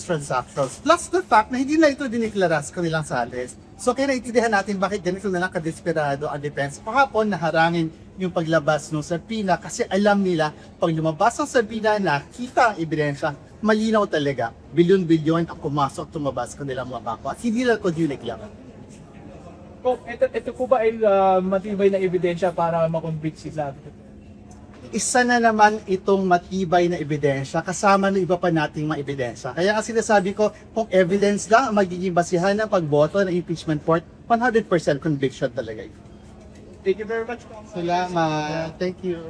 transactions. Plus the fact na hindi na ito diniklara sa kanilang sales. So kaya naintindihan natin bakit ganito na lang kadesperado ang depensa. Kahapon naharangin yung paglabas ng Sarpina kasi alam nila pag lumabas ang Sarpina na kita ang ebidensya, malinaw talaga. Bilyon-bilyon ang pumasok at tumabas kanilang mga kapwa. At hindi lang ko lang. Kung ito po ba ay matibay na ebidensya para makonvict sila? Isa na naman itong matibay na ebidensya kasama ng iba pa nating mga ebidensya. Kaya nga sinasabi ko, kung evidence lang ang magiging basihan ng pagboto ng impeachment court, 100% conviction talaga ito. Thank you very much. Salamat. Thank you.